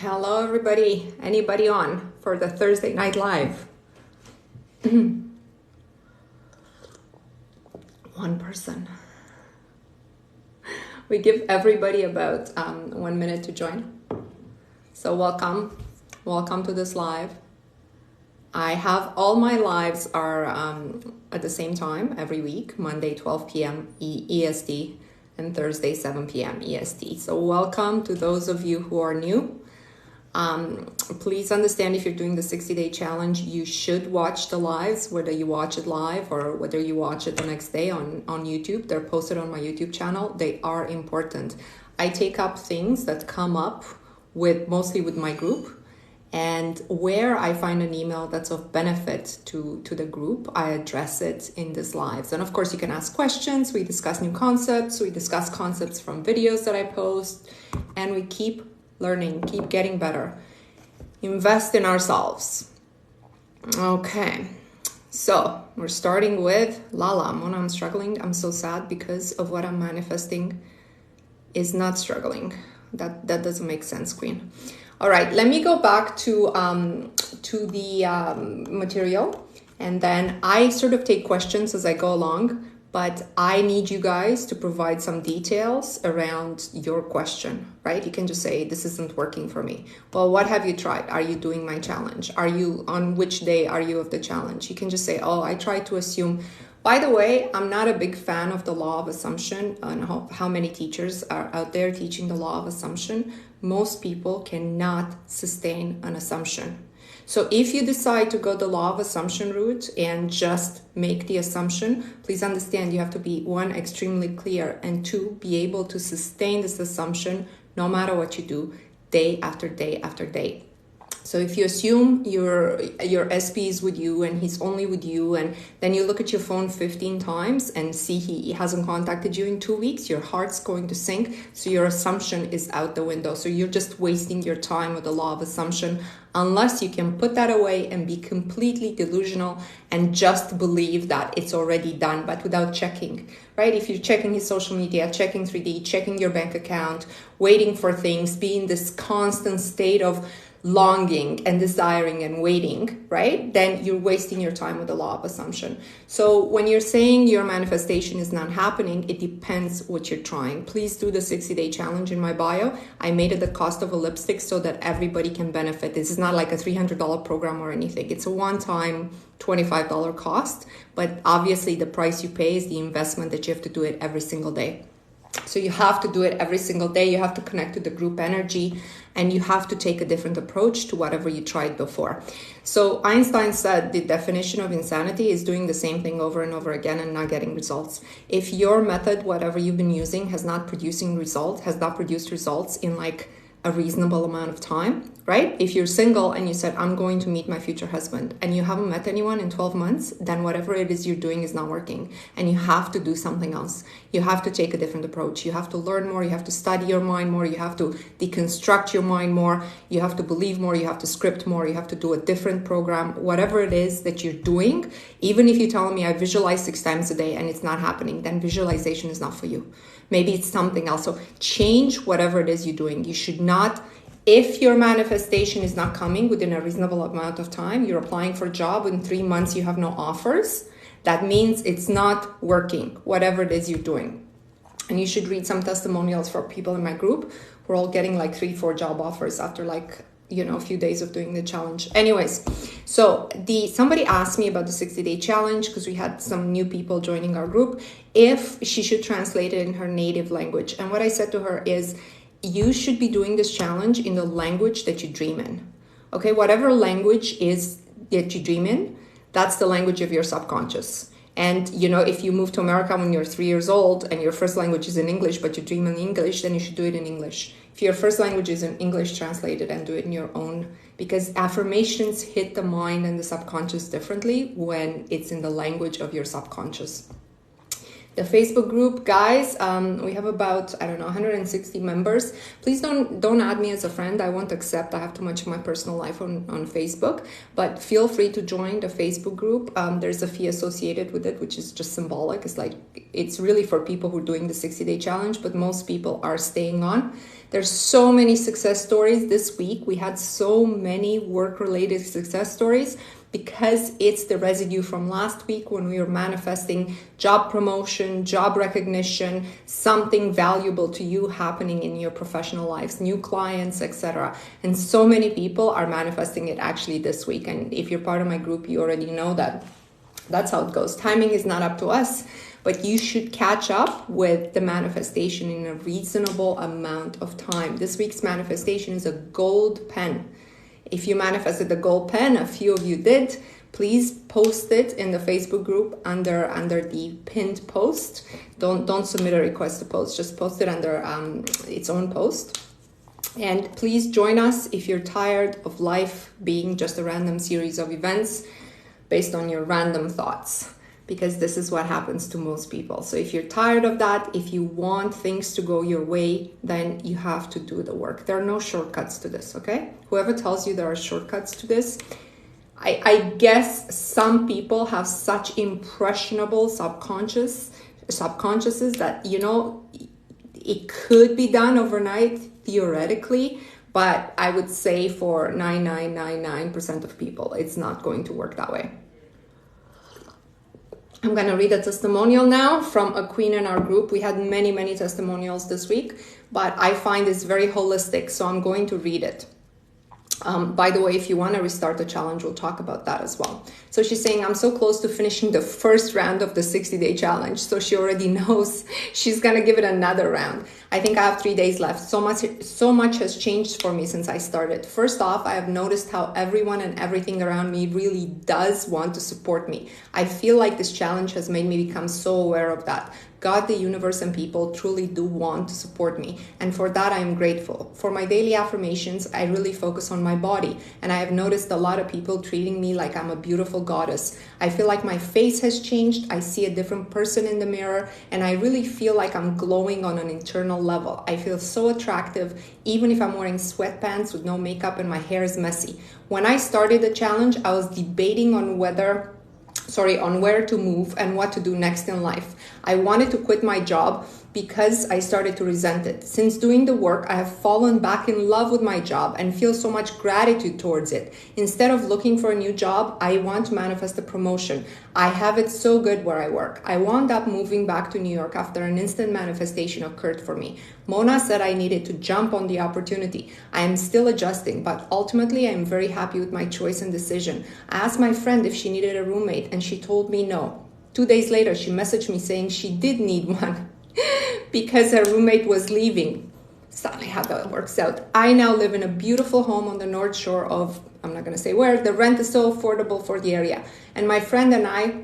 Hello, everybody. Anybody on for the Thursday Night Live? One person. We give everybody about 1 minute to join. So welcome. Welcome to this live. I have all my lives are at the same time every week, Monday 12 p.m. EST and Thursday 7 p.m. EST. So welcome to those of you who are new. Please understand, if you're doing the 60-day challenge, you should watch the lives, whether you watch it live or whether you watch it the next day on YouTube. They're posted on my YouTube channel. They are important. I take up things that come up mostly with my group, and where I find an email that's of benefit to the group, I address it in these lives. And of course, you can ask questions. We discuss new concepts. We discuss concepts from videos that I post, and we keep learning, keep getting better, invest in ourselves. Okay, so we're starting with Lala. Mona, I'm struggling. I'm so sad because of what I'm manifesting is not struggling. That doesn't make sense, Queen. All right, let me go back to the material, and then I sort of take questions as I go along. But I need you guys to provide some details around your question, right? You can just say, this isn't working for me. Well, what have you tried? Are you doing my challenge? On which day are you of the challenge? You can just say, oh, I try to assume. By the way, I'm not a big fan of the law of assumption and how many teachers are out there teaching the law of assumption. Most people cannot sustain an assumption. So if you decide to go the law of assumption route and just make the assumption, please understand you have to be, one, extremely clear, and two, be able to sustain this assumption no matter what you do, day after day after day. So if you assume your SP is with you and he's only with you, and then you look at your phone 15 times and see he hasn't contacted you in 2 weeks, your heart's going to sink. So your assumption is out the window. So you're just wasting your time with the law of assumption, unless you can put that away and be completely delusional and just believe that it's already done, but without checking, right? If you're checking his social media, checking 3D, checking your bank account, waiting for things, be in this constant state of longing and desiring and waiting, right? Then you're wasting your time with the law of assumption. So when you're saying your manifestation is not happening, it depends what you're trying. Please do the 60-day challenge in my bio. I made it the cost of a lipstick so that everybody can benefit. This is not like a $300 program or anything. It's a one-time $25 cost, but obviously the price you pay is the investment that you have to do it every single day. So you have to do it every single day. You have to connect to the group energy, and you have to take a different approach to whatever you tried before. So Einstein said the definition of insanity is doing the same thing over and over again and not getting results. If your method, whatever you've been using, has not produced results in like a reasonable amount of time, right? If you're single and you said, I'm going to meet my future husband, and you haven't met anyone in 12 months, then whatever it is you're doing is not working, and you have to do something else. You have to take a different approach. You have to learn more. You have to study your mind more. You have to deconstruct your mind more. You have to believe more. You have to script more. You have to do a different program. Whatever it is that you're doing, even if you're telling me I visualize 6 times a day and it's not happening, then visualization is not for you. Maybe it's something else. So change whatever it is you're doing. You should not, if your manifestation is not coming within a reasonable amount of time, you're applying for a job, in 3 months you have no offers, that means it's not working, whatever it is you're doing. And you should read some testimonials for people in my group who are all getting like 3-4 job offers after like, a few days of doing the challenge. Anyways, so somebody asked me about the 60-day challenge because we had some new people joining our group, if she should translate it in her native language. And what I said to her is, you should be doing this challenge in the language that you dream in. Okay, whatever language is that you dream in, that's the language of your subconscious. And, if you move to America when you're 3 years old and your first language is in English, but you dream in English, then you should do it in English. If your first language is in English, translate it and do it in your own, because affirmations hit the mind and the subconscious differently when it's in the language of your subconscious. The Facebook group, guys, we have about, I don't know, 160 members. Please don't add me as a friend. I won't accept. I have too much of my personal life on Facebook. But feel free to join the Facebook group. There's a fee associated with it, which is just symbolic. It's really for people who are doing the 60-day challenge, but most people are staying on. There's so many success stories this week. We had so many work-related success stories, because it's the residue from last week when we were manifesting job promotion, job recognition, something valuable to you happening in your professional lives, new clients, etc. And so many people are manifesting it actually this week. And if you're part of my group, you already know that that's how it goes. Timing is not up to us, but you should catch up with the manifestation in a reasonable amount of time. This week's manifestation is a gold pen. If you manifested the gold pen, a few of you did, please post it in the Facebook group under the pinned post. Don't submit a request to post, just post it under its own post. And please join us if you're tired of life being just a random series of events based on your random thoughts, because this is what happens to most people. So if you're tired of that, if you want things to go your way, then you have to do the work. There are no shortcuts to this, okay? Whoever tells you there are shortcuts to this, I guess some people have such impressionable subconsciouses that, you know, it could be done overnight theoretically, but I would say for 9999% of people, it's not going to work that way. I'm going to read a testimonial now from a queen in our group. We had many, many testimonials this week, but I find this very holistic, so I'm going to read it. By the way, if you want to restart the challenge, we'll talk about that as well. So she's saying, I'm so close to finishing the first round of the 60-day challenge. So she already knows she's going to give it another round. I think I have 3 days left. So much has changed for me since I started. First off, I have noticed how everyone and everything around me really does want to support me. I feel like this challenge has made me become so aware of that. God, the universe, and people truly do want to support me. And for that, I am grateful. For my daily affirmations, I really focus on my body. And I have noticed a lot of people treating me like I'm a beautiful goddess. I feel like my face has changed. I see a different person in the mirror. And I really feel like I'm glowing on an internal level. I feel so attractive, even if I'm wearing sweatpants with no makeup and my hair is messy. When I started the challenge, I was debating on where to move and what to do next in life. I wanted to quit my job because I started to resent it. Since doing the work, I have fallen back in love with my job and feel so much gratitude towards it. Instead of looking for a new job, I want to manifest a promotion. I have it so good where I work. I wound up moving back to New York after an instant manifestation occurred for me. Mona said I needed to jump on the opportunity. I am still adjusting, but ultimately I am very happy with my choice and decision. I asked my friend if she needed a roommate and she told me no. 2 days later, she messaged me saying she did need one because her roommate was leaving. Sadly, how that works out. I now live in a beautiful home on the North Shore of, I'm not going to say where, the rent is so affordable for the area. And my friend and I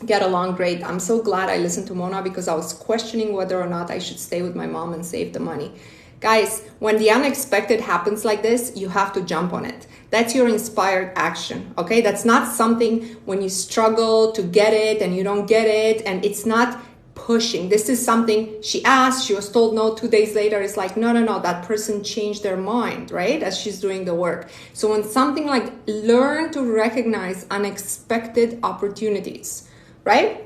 get along great. I'm so glad I listened to Mona because I was questioning whether or not I should stay with my mom and save the money. Guys, when the unexpected happens like this, you have to jump on it. That's your inspired action, okay? That's not something when you struggle to get it and you don't get it, and it's not pushing. This is something she asked, she was told no, 2 days later, it's like, no, that person changed their mind, right? As she's doing the work. So when something like, learn to recognize unexpected opportunities, right?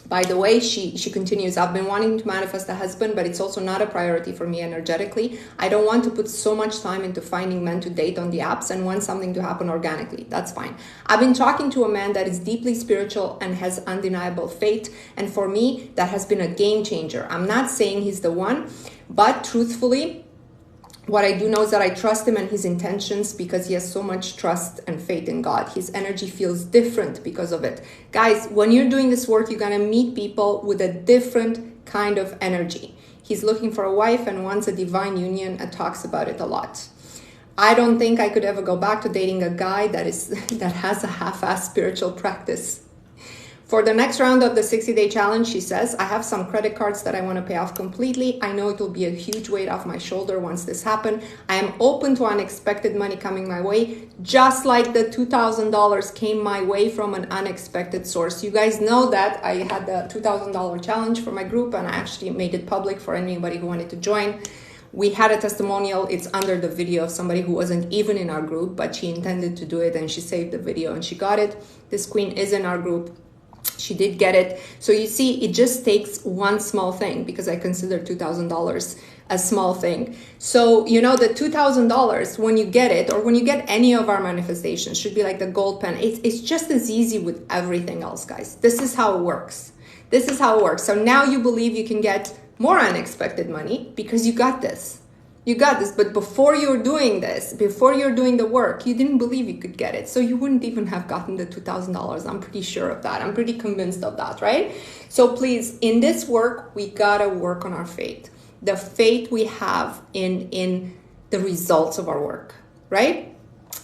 By the way, she continues, I've been wanting to manifest a husband, but it's also not a priority for me energetically. I don't want to put so much time into finding men to date on the apps and want something to happen organically. That's fine. I've been talking to a man that is deeply spiritual and has undeniable faith. And for me, that has been a game changer. I'm not saying he's the one, but truthfully, what I do know is that I trust him and his intentions because he has so much trust and faith in God. His energy feels different because of it. Guys, when you're doing this work, you're going to meet people with a different kind of energy. He's looking for a wife and wants a divine union and talks about it a lot. I don't think I could ever go back to dating a guy that has a half-assed spiritual practice. For the next round of the 60-day challenge, she says, I have some credit cards that I want to pay off completely. I know it will be a huge weight off my shoulder once this happens. I am open to unexpected money coming my way, just like the $2,000 came my way from an unexpected source. You guys know that I had the $2,000 challenge for my group, and I actually made it public for anybody who wanted to join. We had a testimonial. It's under the video of somebody who wasn't even in our group, but she intended to do it, and she saved the video and she got it. This queen is in our group. She did get it. So you see, it just takes one small thing, because I consider $2,000 a small thing. So, you know, the $2,000, when you get it, or when you get any of our manifestations, should be like the gold pen. It's just as easy with everything else, guys. This is how it works. This is how it works. So now you believe you can get more unexpected money because you got this. You got this, but before you're doing this, before you're doing the work, you didn't believe you could get it. So you wouldn't even have gotten the $2,000. I'm pretty sure of that. I'm pretty convinced of that, right? So please, in this work, we gotta work on our faith. The faith we have in the results of our work, right?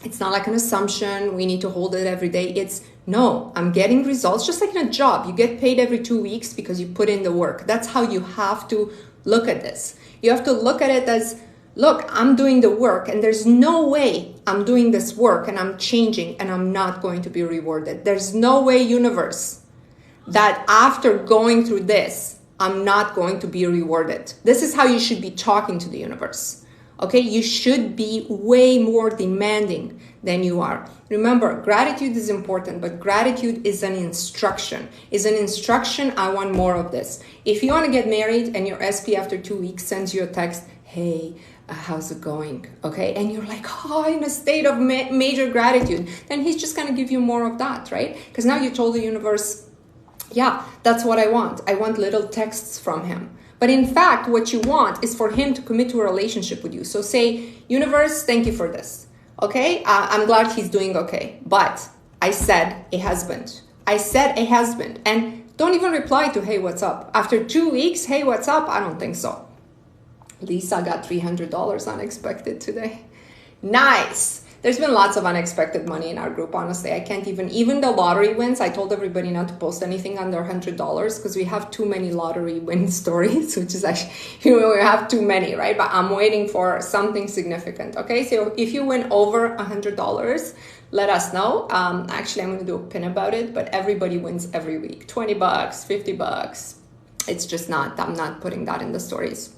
It's not like an assumption. We need to hold it every day. It's, no, I'm getting results, just like in a job. You get paid every 2 weeks because you put in the work. That's how you have to look at this. You have to look at it as, look, I'm doing the work, and there's no way I'm doing this work and I'm changing and I'm not going to be rewarded. There's no way, universe, that after going through this, I'm not going to be rewarded. This is how you should be talking to the universe. Okay, you should be way more demanding than you are. Remember, gratitude is important, but gratitude is an instruction. Is an instruction, I want more of this. If you want to get married and your SP after 2 weeks sends you a text, hey, how's it going? Okay, and you're like, oh, in a state of major gratitude, then he's just going to give you more of that, right? Because now you told the universe, yeah, that's what I want. I want little texts from him. But in fact, what you want is for him to commit to a relationship with you. So say, universe, thank you for this. Okay, I'm glad he's doing okay. But I said a husband. I said a husband. And don't even reply to, hey, what's up? After 2 weeks, hey, what's up? I don't think so. Lisa got $300 unexpected today. Nice. There's been lots of unexpected money in our group, honestly. I can't even the lottery wins. I told everybody not to post anything under $100 because we have too many lottery win stories, which is actually, we have too many, right? But I'm waiting for something significant, okay? So if you win over $100, let us know. Actually, I'm going to do a pin about it, but everybody wins every week. 20 bucks, 50 bucks. It's just not, I'm not putting that in the stories.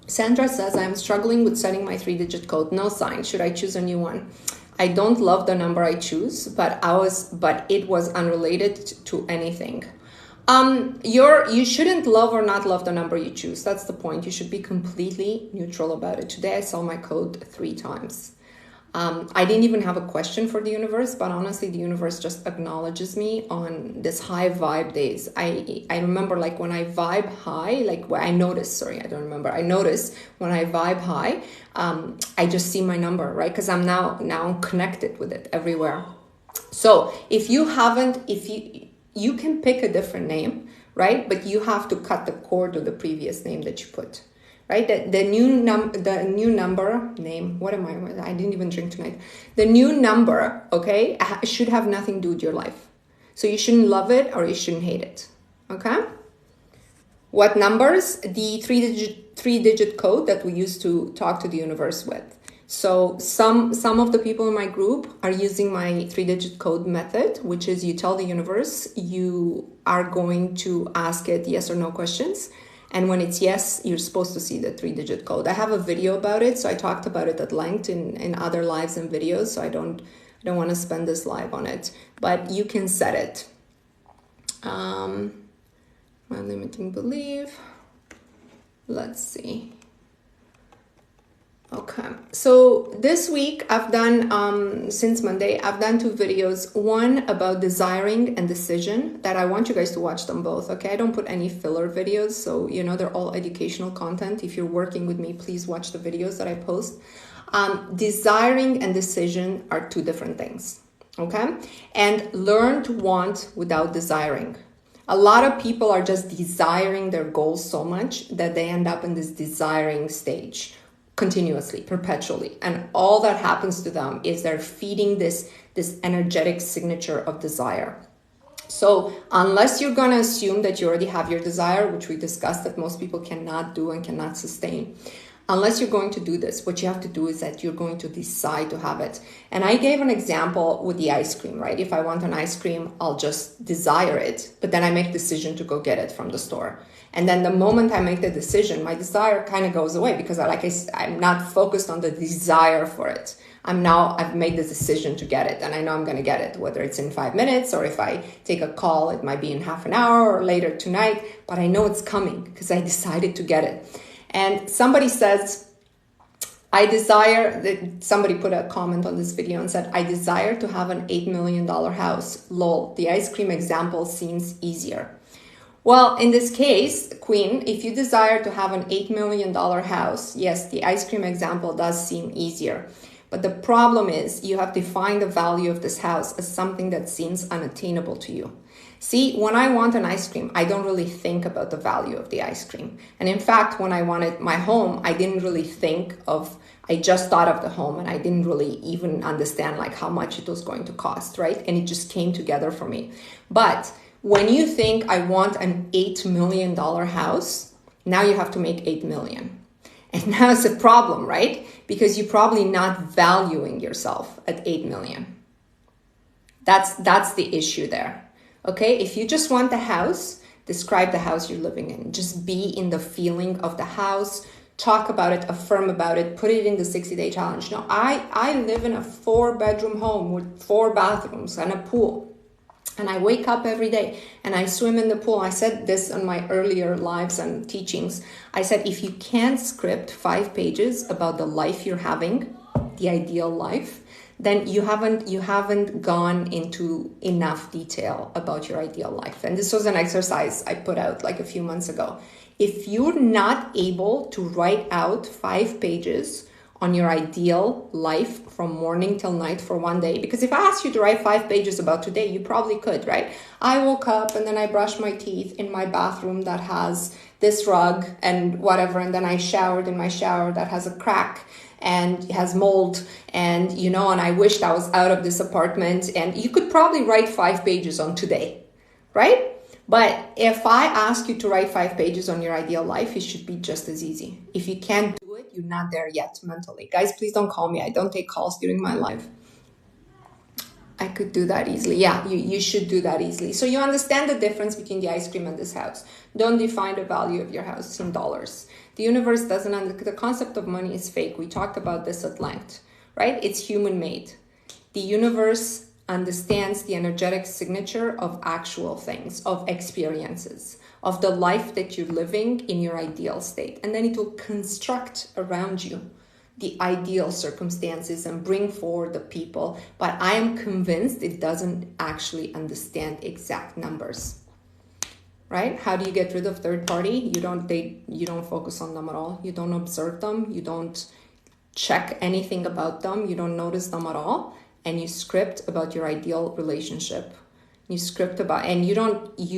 Sandra says, I'm struggling with setting my 3-digit code. No sign. Should I choose a new one? I don't love the number I choose, but it was unrelated to anything. You shouldn't love or not love the number you choose. That's the point. You should be completely neutral about it. Today I saw my code 3 times. I didn't even have a question for the universe, but honestly, the universe just acknowledges me on this high vibe days. I remember like when I vibe high, like I notice when I vibe high, I just see my number, right? Because I'm now connected with it everywhere. So if you can pick a different name, right? But you have to cut the cord of the previous name that you put. Right, the new number name. What am I didn't even drink tonight. The new number, okay, should have nothing to do with your life. So you shouldn't love it or you shouldn't hate it. Okay. What numbers? The three-digit code that we used to talk to the universe with. So some of the people in my group are using my 3-digit code method, which is you tell the universe you are going to ask it yes or no questions. And when it's yes, you're supposed to see the 3-digit code. I have a video about it, so I talked about it at length in other lives and videos, so I don't want to spend this live on it. But you can set it. My limiting belief. Let's see. Okay, so this week I've done, since Monday, I've done 2 videos. One about desiring and decision that I want you guys to watch them both, okay? I don't put any filler videos, so, they're all educational content. If you're working with me, please watch the videos that I post. Desiring and decision are 2 different things, okay? And learn to want without desiring. A lot of people are just desiring their goals so much that they end up in this desiring stage continuously, perpetually. And all that happens to them is they're feeding this this energetic signature of desire. So unless you're going to assume that you already have your desire, which we discussed that most people cannot do and cannot sustain, unless you're going to do this, what you have to do is that you're going to decide to have it. And I gave an example with the ice cream, right? If I want an ice cream, I'll just desire it, but then I make a decision to go get it from the store. And then the moment I make the decision, my desire kind of goes away because I'm not focused on the desire for it. I've made the decision to get it, and I know I'm going to get it, whether it's in 5 minutes or if I take a call, it might be in half an hour or later tonight, but I know it's coming because I decided to get it. And somebody says, somebody put a comment on this video and said, I desire to have an $8 million house. Lol, the ice cream example seems easier. Well, in this case, Queen, if you desire to have an $8 million house, yes, the ice cream example does seem easier. But the problem is you have defined the value of this house as something that seems unattainable to you. See, when I want an ice cream, I don't really think about the value of the ice cream. And in fact, when I wanted my home, I didn't really I just thought of the home and I didn't really even understand like how much it was going to cost, right? And it just came together for me. But when you think I want an $8 million house, now you have to make 8 million. And now it's a problem, right? Because you're probably not valuing yourself at 8 million. That's the issue there. Okay, if you just want the house, describe the house you're living in. Just be in the feeling of the house, talk about it, affirm about it, put it in the 60-day challenge. Now, I live in a 4-bedroom home with 4 bathrooms and a pool. And I wake up every day and I swim in the pool. I said this on my earlier lives and teachings. I said, if you can't script 5 pages about the life you're having, the ideal life, then you haven't gone into enough detail about your ideal life. And this was an exercise I put out like a few months ago. If you're not able to write out 5 pages on your ideal life from morning till night for one day, because if I asked you to write 5 pages about today, you probably could, right? I woke up and then I brushed my teeth in my bathroom that has this rug and whatever, and then I showered in my shower that has a crack and has mold, and and I wished I was out of this apartment. And you could probably write 5 pages on today, right? But if I ask you to write 5 pages on your ideal life, it should be just as easy. If you can't do it, you're not there yet mentally. Guys, please don't call me. I don't take calls during my live. I could do that easily. Yeah, you should do that easily. So you understand the difference between the ice cream and this house. Don't define the value of your house in dollars. The universe doesn't, the concept of money is fake. We talked about this at length, right? It's human made. The universe understands the energetic signature of actual things, of experiences, of the life that you're living in your ideal state. And then it will construct around you the ideal circumstances and bring forward the people. But I am convinced it doesn't actually understand exact numbers, right? How do you get rid of third party? You don't focus on them at all. You don't observe them. You don't check anything about them. You don't notice them at all. And you script about your ideal relationship. You script about, and you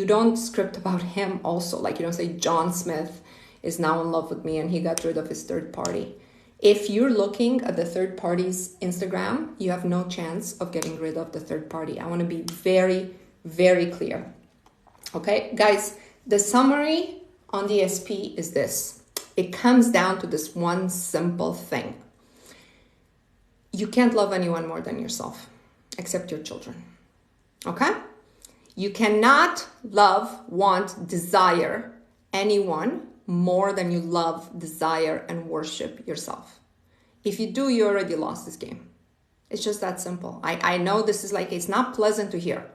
don't script about him also. Like you don't say John Smith is now in love with me and he got rid of his third party. If you're looking at the third party's Instagram, you have no chance of getting rid of the third party. I want to be very, very clear. Okay, guys, the summary on the SP is this. It comes down to this one simple thing. You can't love anyone more than yourself, except your children. Okay? You cannot love, want, desire anyone more than you love, desire, and worship yourself. If you do, you already lost this game. It's just that simple. I know this is like, it's not pleasant to hear.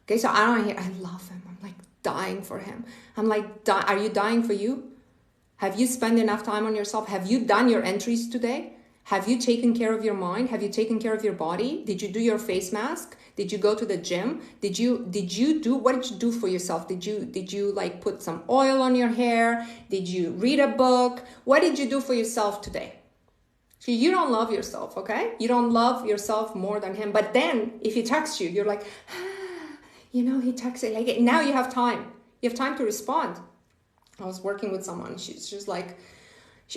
Okay, so I don't hear, I love him. I'm like dying for him. I'm like, are you dying for you? Have you spent enough time on yourself? Have you done your entries today? Have you taken care of your mind? Have you taken care of your body? Did you do your face mask? Did you go to the gym? What did you do for yourself? Did you like put some oil on your hair? Did you read a book? What did you do for yourself today? So you don't love yourself, okay? You don't love yourself more than him. But then if he texts you, you're like, he texted, like now you have time. You have time to respond. I was working with someone. She's just like,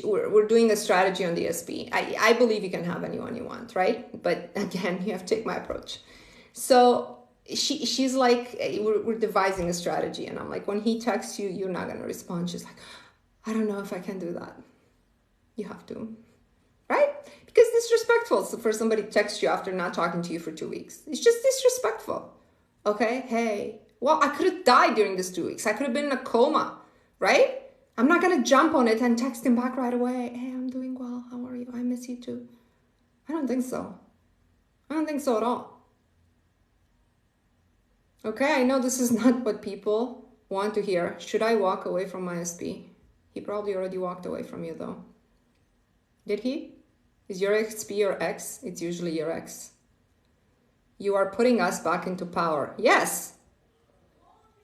We're doing a strategy on the SP. I believe you can have anyone you want, right? But again, you have to take my approach. So she's like, we're devising a strategy. And I'm like, when he texts you, you're not going to respond. She's like, I don't know if I can do that. You have to, right? Because it's disrespectful for somebody to text you after not talking to you for 2 weeks. It's just disrespectful. Okay, hey, well, I could have died during this 2 weeks. I could have been in a coma, right? I'm not going to jump on it and text him back right away. Hey, I'm doing well. How are you? I miss you too. I don't think so. I don't think so at all. Okay, I know this is not what people want to hear. Should I walk away from my SP? He probably already walked away from you though. Did he? Is your XP your ex? It's usually your ex. You are putting us back into power. Yes.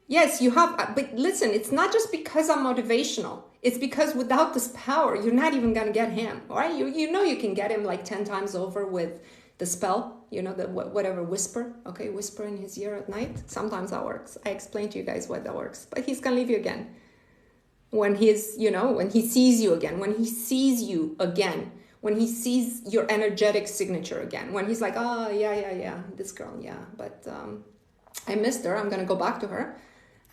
Yes, you have. But listen, it's not just because I'm motivational. It's because without this power, you're not even going to get him. All right? You know you can get him like 10 times over with the spell. You know, the whatever, whisper. Okay, whisper in his ear at night. Sometimes that works. I explained to you guys why that works. But he's going to leave you again. When he's, when he sees you again. When he sees you again. When he sees your energetic signature again. When he's like, oh, yeah, this girl, yeah. But I missed her. I'm going to go back to her.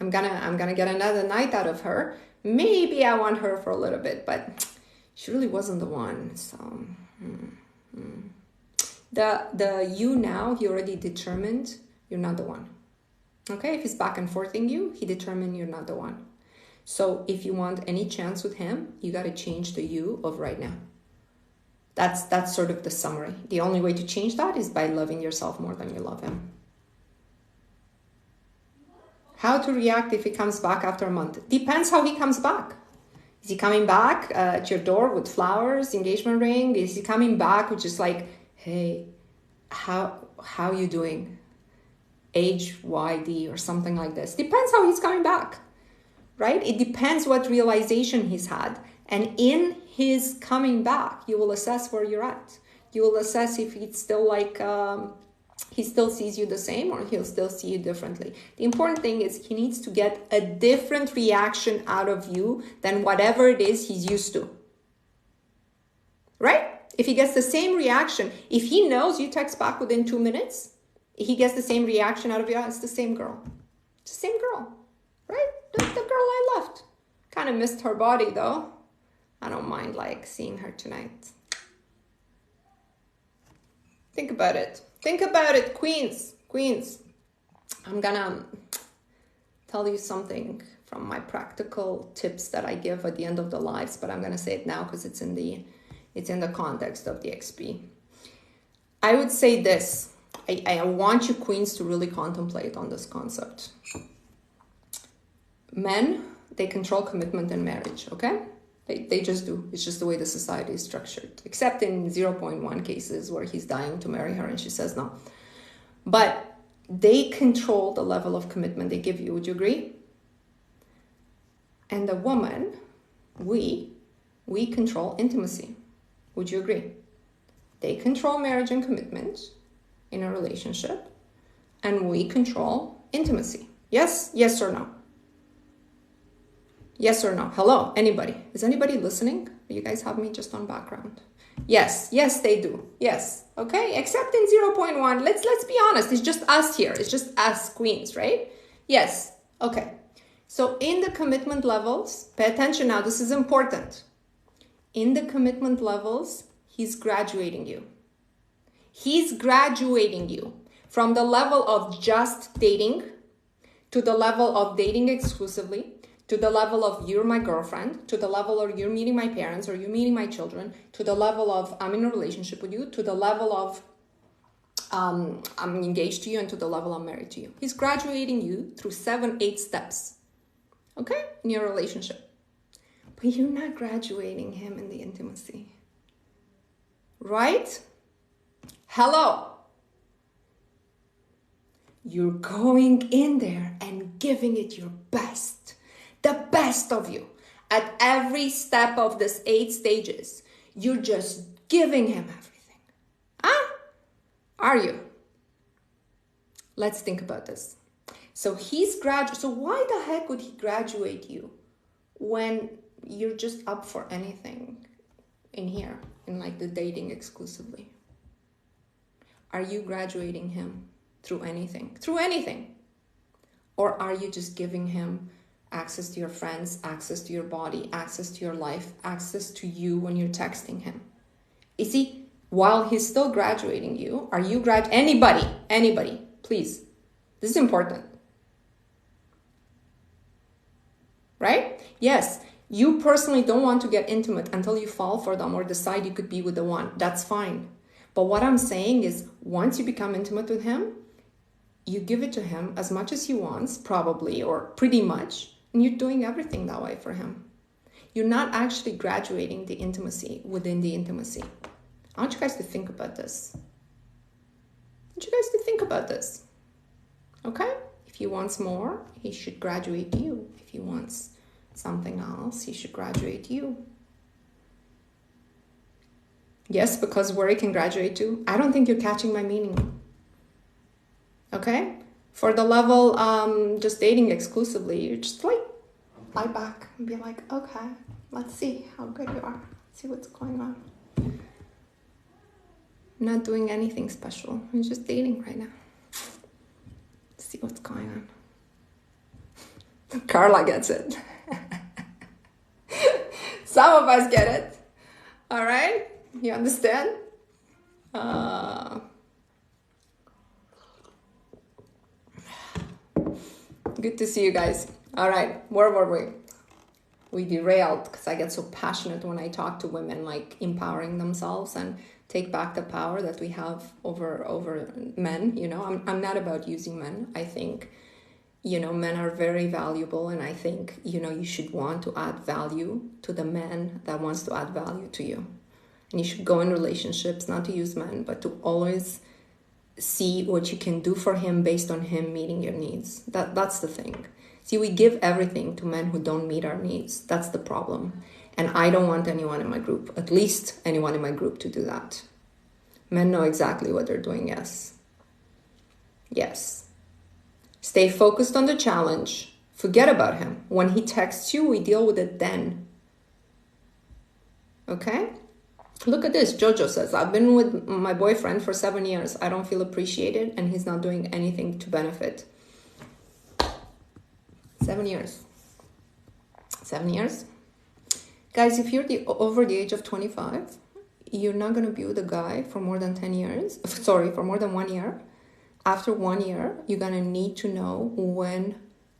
I'm gonna get another night out of her. Maybe I want her for a little bit, but she really wasn't the one. So the you now, he already determined you're not the one. Okay, if he's back and forthing you, he determined you're not the one. So if you want any chance with him, you got to change the you of right now. That's sort of the summary. The only way to change that is by loving yourself more than you love him. How to react if he comes back after a month? Depends how he comes back. Is he coming back at your door with flowers, engagement ring? Is he coming back with just like, hey, how you doing? HYD or something like this. Depends how he's coming back, right? It depends what realization he's had. And in his coming back, you will assess where you're at. You will assess if it's still like... he still sees you the same or he'll still see you differently. The important thing is he needs to get a different reaction out of you than whatever it is he's used to. Right? If he gets the same reaction, if he knows you text back within 2 minutes, he gets the same reaction out of you, it's the same girl. It's the same girl. Right? That's the girl I left. Kind of missed her body though. I don't mind like seeing her tonight. Think about it. Think about it, queens. I'm gonna tell you something from my practical tips that I give at the end of the lives, but I'm gonna say it now because it's in the context of the XP. I would say this. I want you queens to really contemplate on this concept. Men, they control commitment in marriage, okay? They just do. It's just the way the society is structured. Except in 0.1 cases where he's dying to marry her and she says no. But they control the level of commitment they give you. Would you agree? And the woman, we control intimacy. Would you agree? They control marriage and commitment in a relationship. And we control intimacy. Yes? Yes or no? Yes or no? Hello, anybody? Is anybody listening? You guys have me just on background. Yes, they do. Yes, okay? Except in 0.1, let's be honest. It's just us here. It's just us queens, right? Yes, okay. So in the commitment levels, pay attention now. This is important. In the commitment levels, he's graduating you. He's graduating you from the level of just dating to the level of dating exclusively, to the level of you're my girlfriend, to the level of you're meeting my parents or you're meeting my children, to the level of I'm in a relationship with you, to the level of I'm engaged to you, and to the level I'm married to you. He's graduating you through 7-8 steps, okay, in your relationship. But you're not graduating him in the intimacy, right? Hello. You're going in there and giving it your best. The best of you. At every step of this 8 stages, you're just giving him everything. Huh? Are you? Let's think about this. So so why the heck would he graduate you when you're just up for anything in here, in like the dating exclusively. Are you graduating him through anything? Through anything? Or are you just giving him access to your friends, access to your body, access to your life, access to you when you're texting him? You see, while he's still graduating you, are you anybody, please. This is important. Right? Yes, you personally don't want to get intimate until you fall for them or decide you could be with the one. That's fine. But what I'm saying is, once you become intimate with him, you give it to him as much as he wants, probably, or pretty much, and you're doing everything that way for him. You're not actually graduating the intimacy within the intimacy. I want you guys to think about this. Okay? If he wants more, he should graduate you. If he wants something else, he should graduate you. Yes, because where he can graduate to, I don't think you're catching my meaning. Okay? For the level, just dating exclusively, you're just like, lie back and be like, okay, let's see how good you are. See what's going on. Not doing anything special. I'm just dating right now. See what's going on. Carla gets it. Some of us get it. All right? You understand? Good to see you guys. All right, where were we? We derailed because I get so passionate when I talk to women, like empowering themselves and take back the power that we have over men. You know, I'm not about using men. I think, you know, men are very valuable, and I think, you know, you should want to add value to the man that wants to add value to you. And you should go in relationships, not to use men, but to always see what you can do for him based on him meeting your needs. That's the thing. See, we give everything to men who don't meet our needs. That's the problem. And I don't want anyone in my group, at least anyone in my group, to do that. Men know exactly what they're doing, yes. Yes. Stay focused on the challenge. Forget about him. When he texts you, we deal with it then. Okay? Look at this. Jojo says, I've been with my boyfriend for 7 years. I don't feel appreciated, and he's not doing anything to benefit. 7 years. 7 years. Guys, if you're over the age of 25, you're not going to be with a guy for more than 10 years. Sorry, for more than 1 year. After 1 year, you're going to need to know when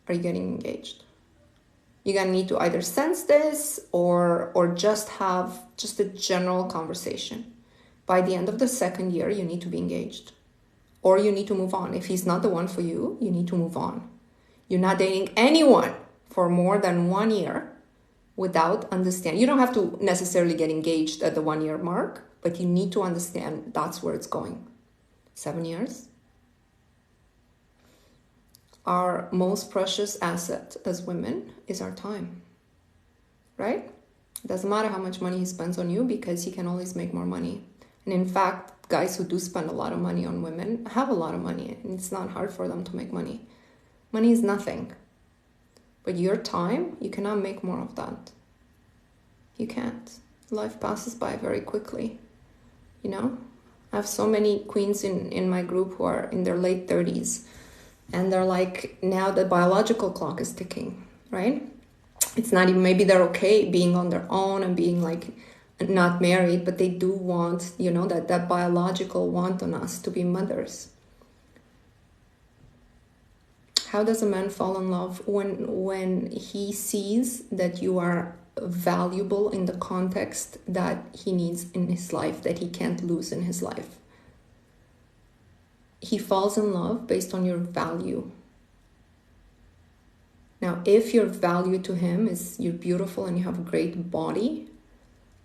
are you getting engaged. You're going to need to either sense this or just have just a general conversation. By the end of the 2nd year, you need to be engaged. Or you need to move on. If he's not the one for you, you need to move on. You're not dating anyone for more than 1 year without understanding. You don't have to necessarily get engaged at the 1 year mark, but you need to understand that's where it's going. 7 years. Our most precious asset as women is our time, right? It doesn't matter how much money he spends on you, because he can always make more money. And in fact, guys who do spend a lot of money on women have a lot of money, and it's not hard for them to make money. Money is nothing. But your time, you cannot make more of that. You can't. Life passes by very quickly, you know? I have so many queens in my group who are in their late 30s. And they're like, now the biological clock is ticking, right? It's not even, maybe they're okay being on their own and being like not married, but they do want, you know, that biological want on us to be mothers. How does a man fall in love? When he sees that you are valuable in the context that he needs in his life, that he can't lose in his life. He falls in love based on your value. Now, if your value to him is you're beautiful and you have a great body,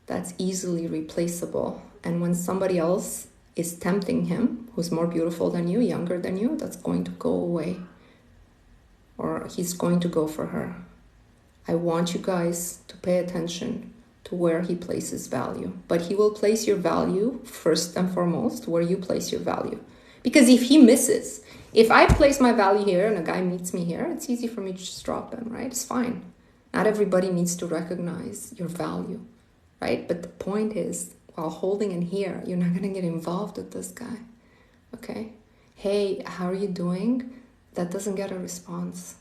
that's easily replaceable. And when somebody else is tempting him, who's more beautiful than you, younger than you, that's going to go away. Or he's going to go for her. I want you guys to pay attention to where he places value. But he will place your value first and foremost where you place your value. Because if he misses, if I place my value here and a guy meets me here, it's easy for me to just drop him, right? It's fine. Not everybody needs to recognize your value, right? But the point is, while holding in here, you're not going to get involved with this guy, okay? Hey, how are you doing? That doesn't get a response,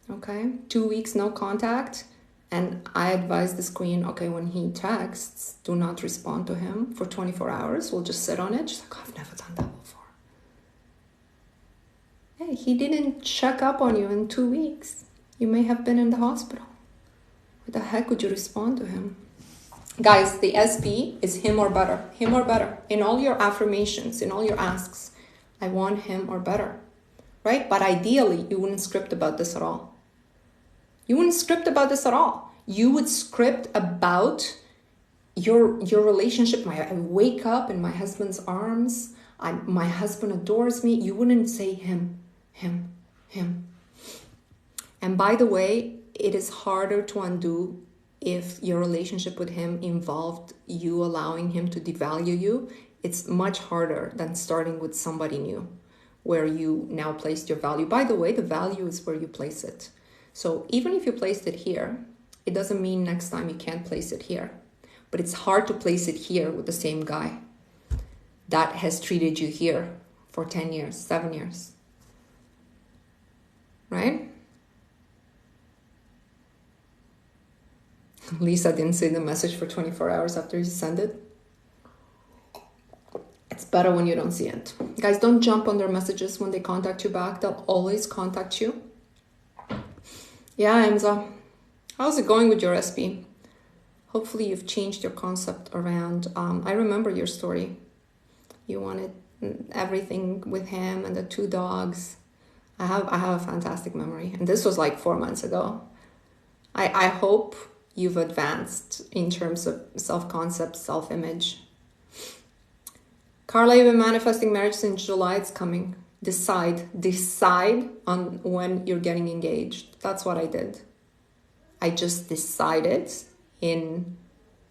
okay? 2 weeks, no contact. And I advise this queen, okay, when he texts, do not respond to him for 24 hours. We'll just sit on it. She's like, oh, I've never done that before. Hey, he didn't check up on you in 2 weeks. You may have been in the hospital. Why the heck would you respond to him? Guys, the SP is him or better. Him or better. In all your affirmations, in all your asks, I want him or better, right? But ideally, you wouldn't script about this at all. You wouldn't script about this at all. You would script about your relationship. I wake up in my husband's arms. My husband adores me. You wouldn't say him. And by the way, it is harder to undo if your relationship with him involved you allowing him to devalue you. It's much harder than starting with somebody new, where you now placed your value. By the way, the value is where you place it. So even if you placed it here, it doesn't mean next time you can't place it here. But it's hard to place it here with the same guy that has treated you here for 10 years, 7 years. Right? Lisa didn't see the message for 24 hours after you send it. It's better when you don't see it. Guys, don't jump on their messages when they contact you back. They'll always contact you. Yeah, Emza, how's it going with your SP? Hopefully you've changed your concept around. I remember your story. You wanted everything with him and the 2 dogs. I have a fantastic memory. And this was like 4 months ago. I hope you've advanced in terms of self-concept, self-image. Carla, you've been manifesting marriage since July. It's coming. Decide on when you're getting engaged. That's what I did. I just decided in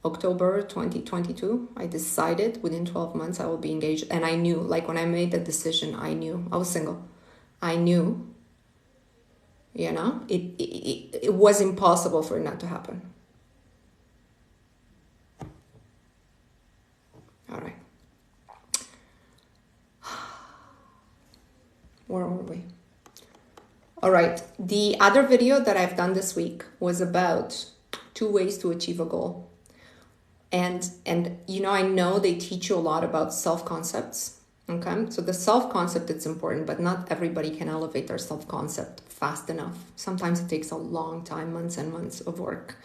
October 2022. I decided within 12 months I will be engaged. And I knew, like when I made the decision, I knew. I was single. I knew, you know, it was impossible for it not to happen. All right. Where were we? All right. The other video that I've done this week was about 2 ways to achieve a goal. And you know, I know they teach you a lot about self-concepts. Okay. So the self-concept is important, but not everybody can elevate their self-concept fast enough. Sometimes it takes a long time, months and months of work.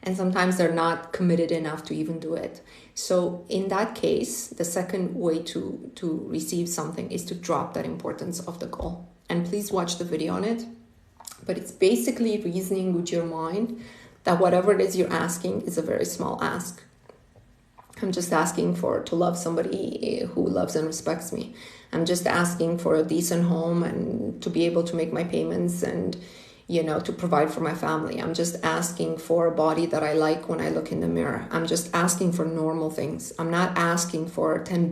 And sometimes they're not committed enough to even do it. So in that case, the second way to receive something is to drop that importance of the goal. And please watch the video on it. But it's basically reasoning with your mind that whatever it is you're asking is a very small ask. I'm just asking to love somebody who loves and respects me. I'm just asking for a decent home and to be able to make my payments and, you know, to provide for my family. I'm just asking for a body that I like when I look in the mirror. I'm just asking for normal things. I'm not asking for $10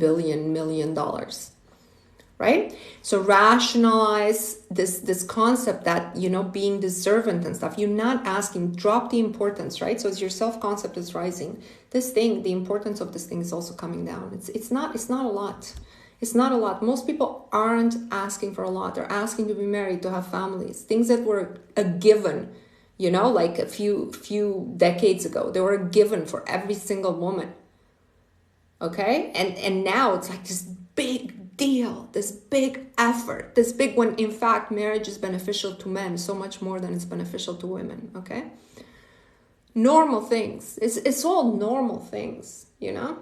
million, right? So rationalize this concept that, you know, being deserving and stuff. You're not asking, drop the importance, right? So as your self-concept is rising, this thing, the importance of this thing is also coming down. It's not a lot. It's not a lot. Most people aren't asking for a lot. They're asking to be married, to have families, things that were a given, you know, like a few decades ago. They were a given for every single woman. Okay? And now it's like this big deal, this big effort, this big when in fact marriage is beneficial to men so much more than it's beneficial to women. Okay? Normal things. It's all normal things, you know?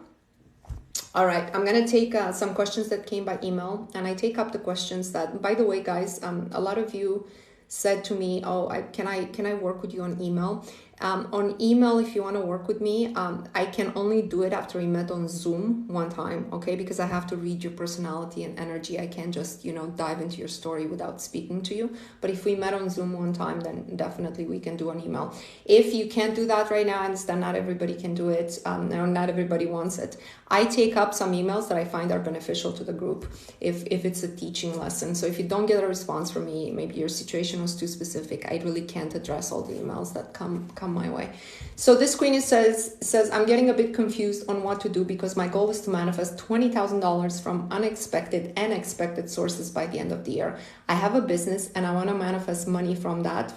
All right, I'm going to take some questions that came by email, and I take up the questions that, by the way, guys, a lot of you said to me, oh, can I work with you on email? On email, if you want to work with me, I can only do it after we met on Zoom one time, okay? Because I have to read your personality and energy. I can't just, dive into your story without speaking to you. But if we met on Zoom one time, then definitely we can do an email. If you can't do that right now, I understand not everybody can do it. Not everybody wants it. I take up some emails that I find are beneficial to the group if it's a teaching lesson. So if you don't get a response from me, maybe your situation was too specific, I really can't address all the emails that come my way. So this queen says, I'm getting a bit confused on what to do because my goal is to manifest $20,000 from unexpected and expected sources by the end of the year. I have a business and I want to manifest money from that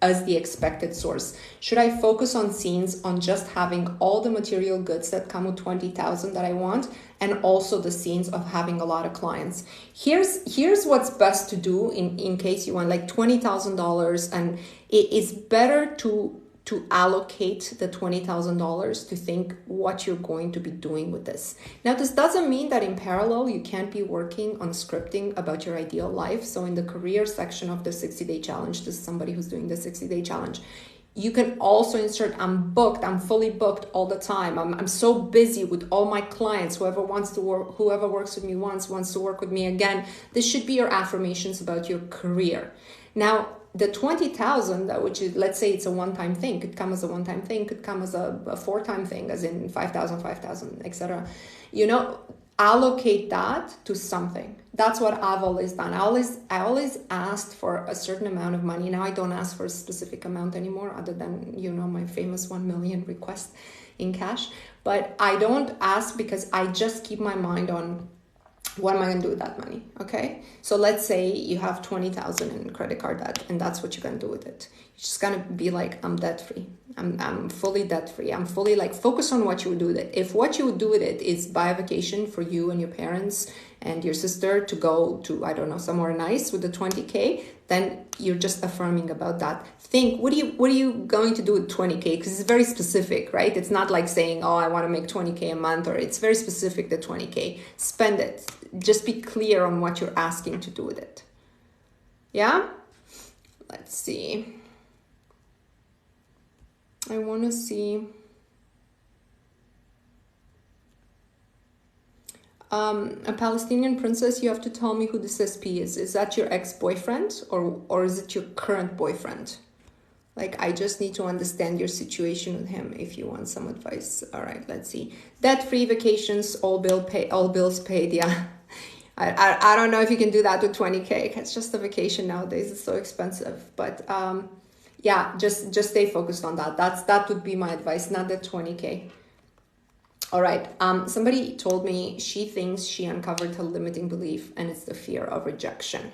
as the expected source. Should I focus on scenes on just having all the material goods that come with 20,000 that I want, and also the scenes of having a lot of clients? Here's what's best to do in case you want like $20,000, and it is better to allocate the $20,000 to think what you're going to be doing with this. Now, this doesn't mean that in parallel, you can't be working on scripting about your ideal life. So in the career section of the 60-day challenge, this is somebody who's doing the 60-day challenge, you can also insert, I'm booked, I'm fully booked all the time. I'm so busy with all my clients. Whoever wants to work, whoever works with me once wants to work with me again. This should be your affirmations about your career. Now, the 20,000, which is, let's say it's a one-time thing, could come as a one-time thing, could come as a four-time thing, as in 5,000, etc. Allocate that to something. That's what I've always done. I always asked for a certain amount of money. Now I don't ask for a specific amount anymore, other than, my famous 1 million request in cash. But I don't ask because I just keep my mind on, what am I going to do with that money? Okay. So let's say you have 20,000 in credit card debt, and that's what you're going to do with it. You're just going to be like, I'm debt free. I'm fully debt free. I'm fully focus on what you would do with it. If what you would do with it is buy a vacation for you and your parents and your sister to go to, I don't know, somewhere nice with the 20K, then you're just affirming about that. Think, what are you going to do with 20K? Because it's very specific, right? It's not like saying, oh, I want to make 20K a month, or it's very specific, the 20K. Spend it. Just be clear on what you're asking to do with it. Yeah? Let's see. I want to see. A Palestinian princess, you have to tell me who this SP is. Is that your ex-boyfriend or is it your current boyfriend? I just need to understand your situation with him if you want some advice. All right, let's see. Debt-free vacations, all bills paid. Yeah. I don't know if you can do that with 20K. It's just a vacation nowadays. It's so expensive. But yeah, just stay focused on that. That would be my advice, not the 20K. All right. Somebody told me she thinks she uncovered her limiting belief, and it's the fear of rejection.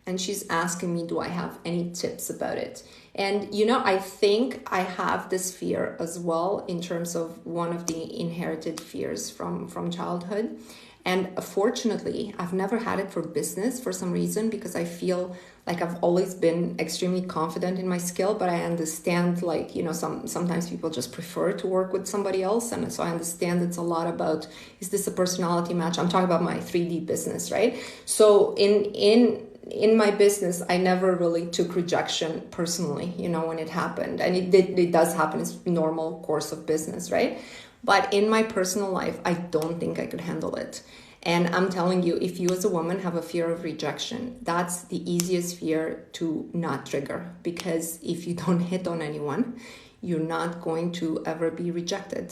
And she's asking me, do I have any tips about it? And, I think I have this fear as well in terms of one of the inherited fears from childhood. And fortunately, I've never had it for business for some reason, because I feel like I've always been extremely confident in my skill, but I understand sometimes people just prefer to work with somebody else. And so I understand it's a lot about, is this a personality match? I'm talking about my 3D business, right? So in my business, I never really took rejection personally, when it happened. And it does happen. It's normal course of business, right? But in my personal life, I don't think I could handle it. And I'm telling you, if you as a woman have a fear of rejection, that's the easiest fear to not trigger. Because if you don't hit on anyone, you're not going to ever be rejected.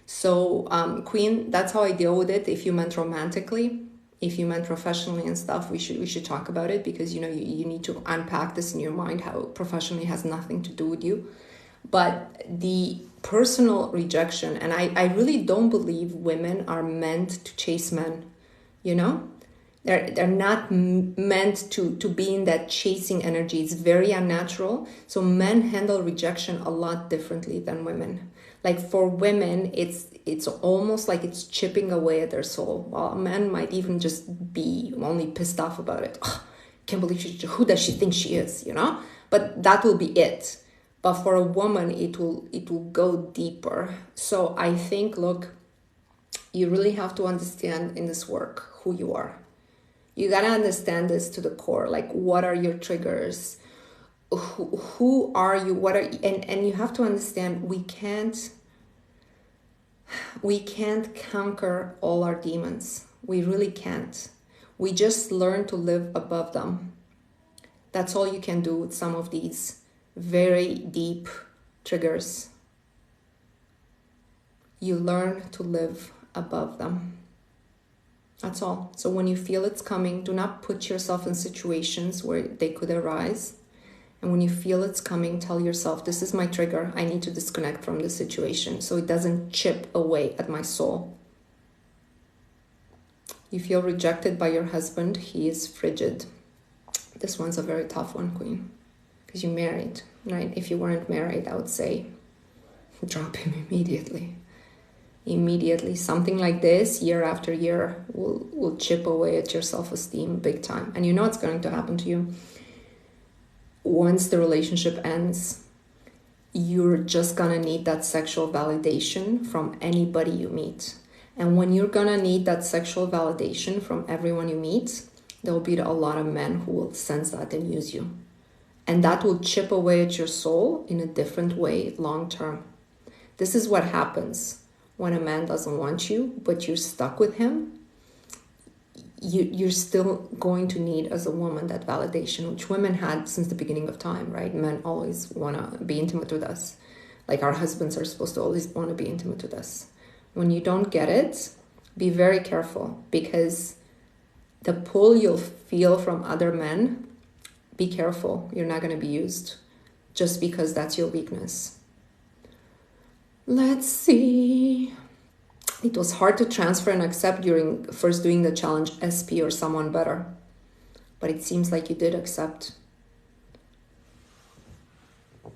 So Queen, that's how I deal with it. If you meant romantically, if you meant professionally and stuff, we should talk about it, because you need to unpack this in your mind, how professionally has nothing to do with you. But the personal rejection, and I really don't believe women are meant to chase men, they're not meant to be in that chasing energy. It's very unnatural. So men handle rejection a lot differently than women. For women, it's almost like it's chipping away at their soul, while men might even just be only pissed off about it. Oh, can't believe who does she think she is, but that will be it. But for a woman, it will go deeper. So I think, look, you really have to understand in this work who you are. You got to understand this to the core. What are your triggers? who are you? What are you? And you have to understand, we can't conquer all our demons. We really can't. We just learn to live above them. That's all you can do with some of these very deep triggers. You learn to live above them. That's all. So when you feel it's coming, do not put yourself in situations where they could arise. And when you feel it's coming, tell yourself, this is my trigger. I need to disconnect from this situation so it doesn't chip away at my soul. You feel rejected by your husband. He is frigid. This one's a very tough one, Queen, because you're married, right? If you weren't married, I would say drop him immediately. Immediately. Something like this, year after year, will chip away at your self-esteem big time. And you know it's going to happen to you. Once the relationship ends, you're just gonna need that sexual validation from anybody you meet. And when you're gonna need that sexual validation from everyone you meet, there will be a lot of men who will sense that and use you. And that will chip away at your soul in a different way long term. This is what happens when a man doesn't want you, but you're stuck with him. You're still going to need, as a woman, that validation, which women had since the beginning of time, right? Men always want to be intimate with us. Like our husbands are supposed to always want to be intimate with us. When you don't get it, be very careful, because the pull you'll feel from other men, be careful. You're not going to be used just because that's your weakness. Let's see. It was hard to transfer and accept during first doing the challenge SP or someone better. But it seems like you did accept.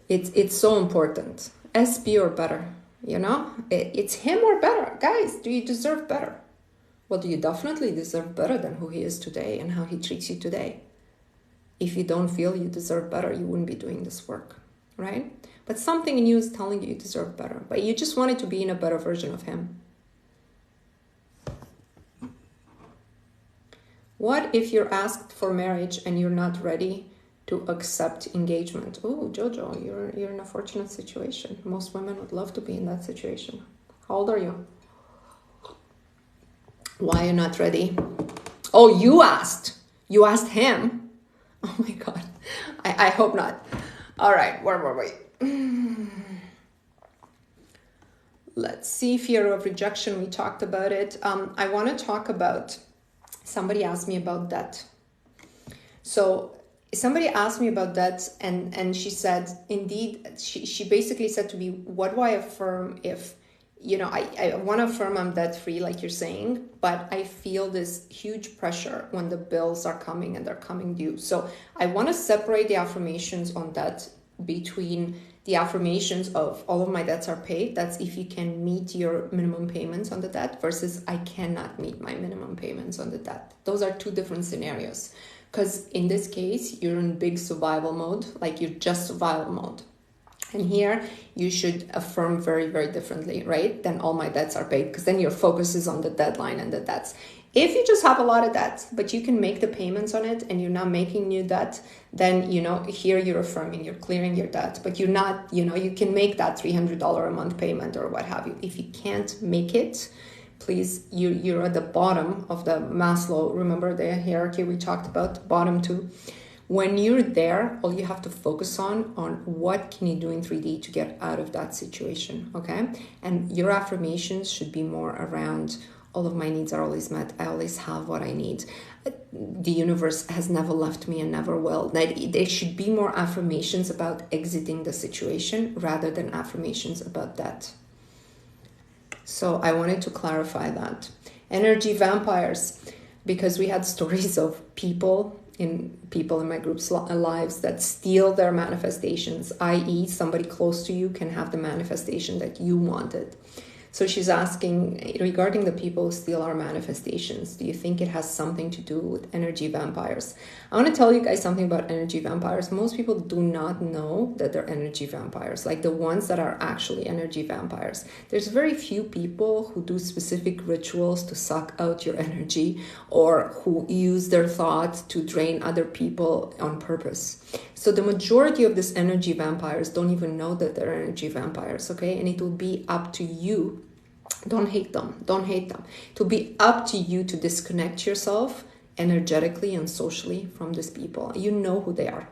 It's so important. SP or better, you know? It's him or better. Guys, do you deserve better? Well, do you definitely deserve better than who he is today and how he treats you today? If you don't feel you deserve better, you wouldn't be doing this work, right? But something in you is telling you deserve better. But you just wanted to be in a better version of him. What if you're asked for marriage and you're not ready to accept engagement? Oh, Jojo, you're in a fortunate situation. Most women would love to be in that situation. How old are you? Why are you not ready? Oh, you asked. You asked him. Oh my God. I hope not. All right, where were we? Let's see, fear of rejection. We talked about it. I want to talk about, somebody asked me about debt. So somebody asked me about debt, and she said, indeed, she basically said to me, what do I affirm if, you know, I want to affirm I'm debt free, like you're saying, but I feel this huge pressure when the bills are coming and they're coming due. So I want to separate the affirmations on debt between the affirmations of all of my debts are paid. That's if you can meet your minimum payments on the debt, versus I cannot meet my minimum payments on the debt. Those are two different scenarios. Because in this case, you're in big survival mode, like you're just survival mode. And here you should affirm very, very differently, right? Then all my debts are paid, because then your focus is on the deadline and the debts. If you just have a lot of debt, but you can make the payments on it and you're not making new debt, then, you know, here you're affirming, you're clearing your debt, but you're not, you know, you can make that $300 a month payment or what have you. If you can't make it, please, you're at the bottom of the Maslow, remember the hierarchy we talked about, bottom two. When you're there, all you have to focus on what can you do in 3D to get out of that situation, okay? And your affirmations should be more around, all of my needs are always met. I always have what I need. The universe has never left me and never will. There should be more affirmations about exiting the situation rather than affirmations about that. So I wanted to clarify that. Energy vampires, because we had stories of people in my group's lives that steal their manifestations, i.e. somebody close to you can have the manifestation that you wanted. So she's asking, regarding the people who steal our manifestations, do you think it has something to do with energy vampires? I want to tell you guys something about energy vampires. Most people do not know that they're energy vampires, like the ones that are actually energy vampires. There's very few people who do specific rituals to suck out your energy, or who use their thoughts to drain other people on purpose. So the majority of these energy vampires don't even know that they're energy vampires, okay? And it will be up to you. Don't hate them. Don't hate them. It will be up to you to disconnect yourself energetically and socially from these people. You know who they are.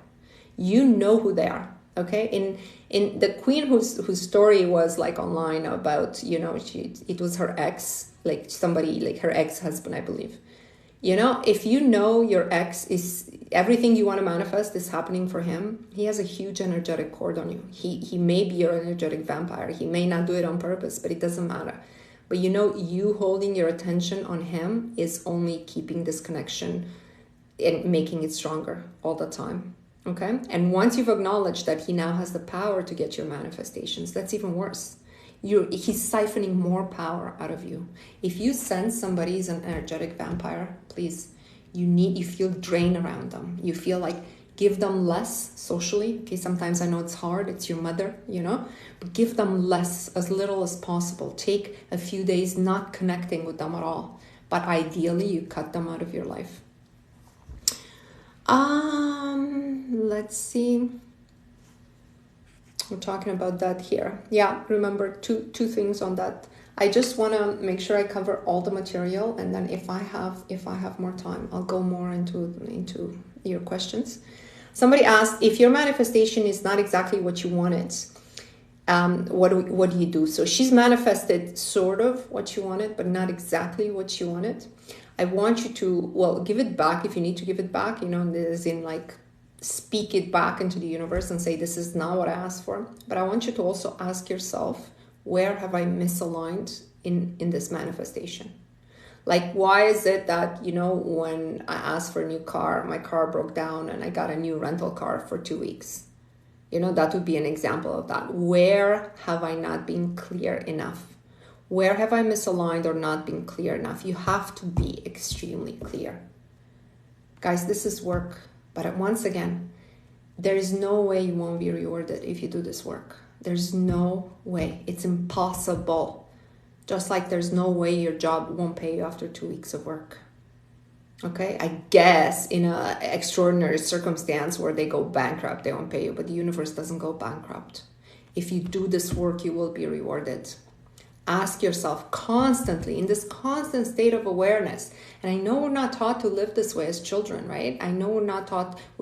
You know who they are. Okay, in the queen whose story was like online about, you know, it was her ex, like somebody, like her ex-husband, I believe. You know, if you know your ex is everything you want to manifest is happening for him, he has a huge energetic cord on you. He may be your energetic vampire. He may not do it on purpose, but it doesn't matter. But you know, you holding your attention on him is only keeping this connection and making it stronger all the time. Okay, and once you've acknowledged that he now has the power to get your manifestations, that's even worse. He's siphoning more power out of you. If you sense somebody is an energetic vampire, please, you feel drained around them. You feel like give them less socially. Okay, sometimes I know it's hard. It's your mother, you know, but give them less, as little as possible. Take a few days not connecting with them at all. But ideally, you cut them out of your life. Let's see. We're talking about that here. Yeah, remember two things on that. I just want to make sure I cover all the material, and then if I have more time, I'll go more into your questions. Somebody asked, if your manifestation is not exactly what you wanted, what do you do? So she's manifested sort of what she wanted, but not exactly what she wanted. I want you to, well, give it back if you need to give it back, you know, as in like speak it back into the universe and say, this is not what I asked for. But I want you to also ask yourself, where have I misaligned in this manifestation? Like, why is it that, you know, when I asked for a new car, my car broke down and I got a new rental car for 2 weeks? You know, that would be an example of that. Where have I not been clear enough? Where have I misaligned or not been clear enough? You have to be extremely clear. Guys, this is work. But once again, there is no way you won't be rewarded if you do this work. There's no way. It's impossible. Just like there's no way your job won't pay you after 2 weeks of work. Okay? I guess in an extraordinary circumstance where they go bankrupt, they won't pay you. But the universe doesn't go bankrupt. If you do this work, you will be rewarded. Ask yourself constantly in this constant state of awareness. And I know we're not taught to live this way as children, right? I know we're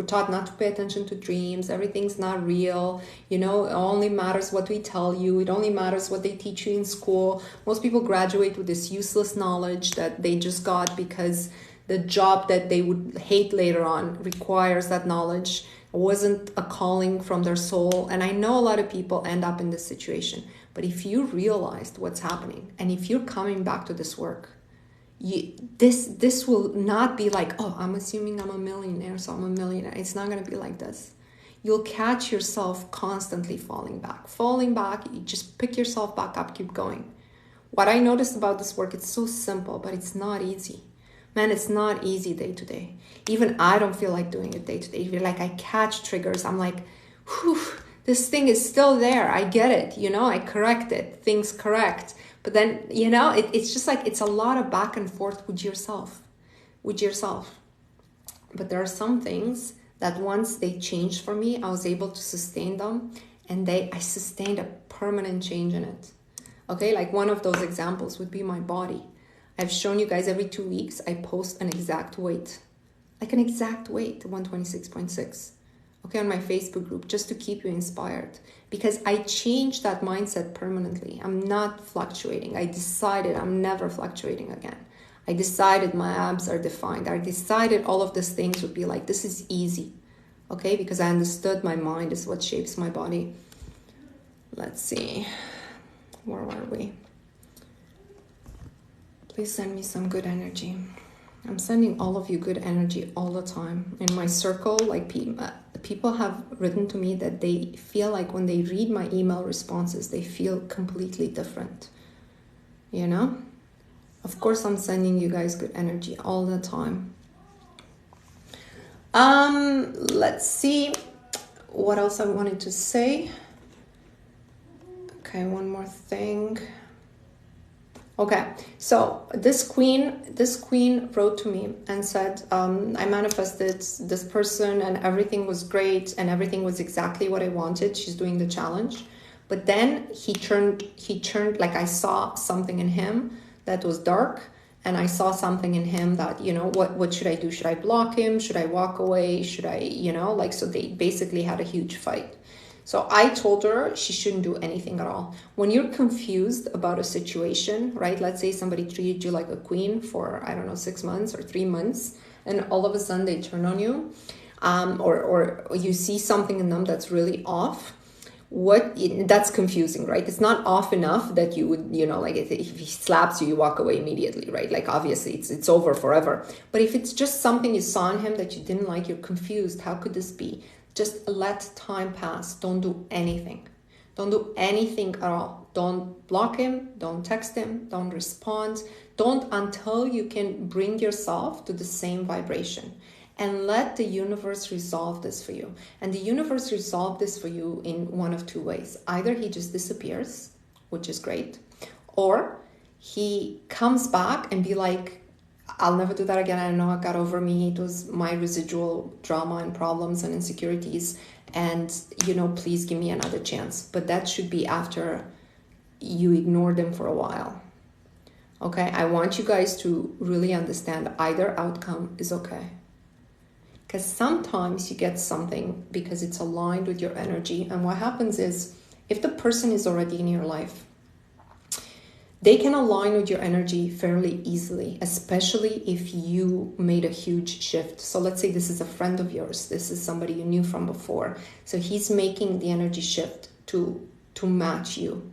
taught not to pay attention to dreams. Everything's not real. You know, it only matters what we tell you. It only matters what they teach you in school. Most people graduate with this useless knowledge that they just got because the job that they would hate later on requires that knowledge. It wasn't a calling from their soul. And I know a lot of people end up in this situation. But if you realized what's happening, and if you're coming back to this work, this will not be like, oh, I'm assuming I'm a millionaire, so I'm a millionaire. It's not going to be like this. You'll catch yourself constantly falling back. You just pick yourself back up, keep going. What I noticed about this work, it's so simple, but it's not easy. Man, it's not easy day to day. Even I don't feel like doing it day to day. Like I catch triggers. I'm like, whew. This thing is still there. I get it. You know, I correct it. Things correct. But then, you know, it's just like, it's a lot of back and forth with yourself. But there are some things that once they changed for me, I was able to sustain them. And I sustained a permanent change in it. Okay, like one of those examples would be my body. I've shown you guys every 2 weeks, I post an exact weight. Like an exact weight, 126.6. Okay, on my Facebook group, just to keep you inspired. Because I changed that mindset permanently. I'm not fluctuating. I decided I'm never fluctuating again. I decided my abs are defined. I decided all of these things would be like, this is easy. Okay, because I understood my mind is what shapes my body. Let's see. Where were we? Please send me some good energy. I'm sending all of you good energy all the time. In my circle, like people have written to me that they feel like when they read my email responses, they feel completely different. You know? Of course, I'm sending you guys good energy all the time. Let's see what else I wanted to say. Okay, one more thing. Okay, so this queen wrote to me and said, I manifested this person and everything was great and everything was exactly what I wanted. She's doing the challenge. But then he turned, like I saw something in him that was dark, and I saw something in him that, you know, what should I do? Should I block him? Should I walk away? Should I, you know, like, so they basically had a huge fight. So I told her she shouldn't do anything at all. When you're confused about a situation, right? Let's say somebody treated you like a queen for, I don't know, 6 months or 3 months, and all of a sudden they turn on you, or you see something in them that's really off. That's confusing, right? It's not off enough that you would, you know, like if he slaps you, you walk away immediately, right? Like obviously it's over forever. But if it's just something you saw in him that you didn't like, you're confused, how could this be? Just let time pass. Don't do anything. Don't do anything at all. Don't block him. Don't text him. Don't respond. Don't until you can bring yourself to the same vibration. And let the universe resolve this for you. And the universe resolve this for you in one of two ways. Either he just disappears, which is great, or he comes back and be like, I'll never do that again. I know it got over me. It was my residual drama and problems and insecurities. And, you know, please give me another chance. But that should be after you ignore them for a while. Okay? I want you guys to really understand either outcome is okay. Because sometimes you get something because it's aligned with your energy. And what happens is, if the person is already in your life, they can align with your energy fairly easily, especially if you made a huge shift. So let's say this is a friend of yours. This is somebody you knew from before. So he's making the energy shift to match you.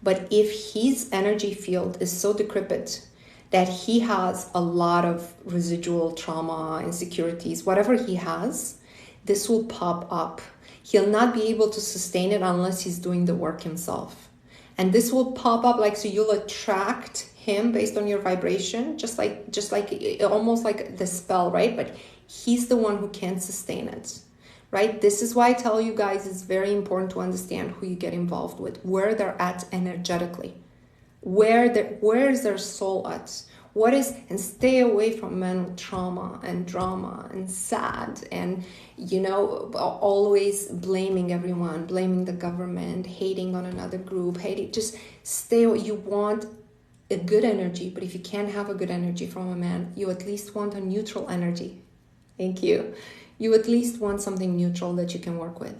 But if his energy field is so decrepit that he has a lot of residual trauma, insecurities, whatever he has, this will pop up. He'll not be able to sustain it unless he's doing the work himself. And this will pop up, like, so you'll attract him based on your vibration, just like almost like the spell, right? But he's the one who can't sustain it, right? This is why I tell you guys it's very important to understand who you get involved with, where they're at energetically, where is their soul at, what is, and stay away from men with trauma and drama and sad and, you know, always blaming everyone, blaming the government, hating on another group, just stay away. You want a good energy, but if you can't have a good energy from a man, you at least want a neutral energy. Thank you. You at least want something neutral that you can work with.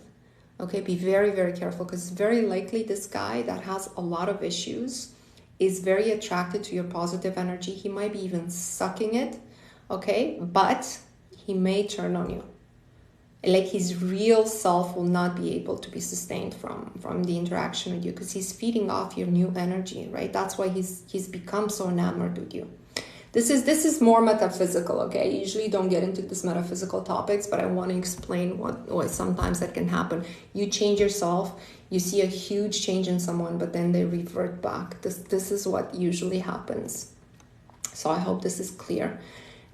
Okay, be very, very careful, because it's very likely this guy that has a lot of issues is very attracted to your positive energy. He might be even sucking it, okay? But he may turn on you. Like, his real self will not be able to be sustained from the interaction with you, because he's feeding off your new energy, right? That's why he's become so enamored with you. This is more metaphysical, okay? I usually don't get into this metaphysical topics, but I want to explain what sometimes that can happen. You change yourself, you see a huge change in someone, but then they revert back. This is what usually happens. So I hope this is clear.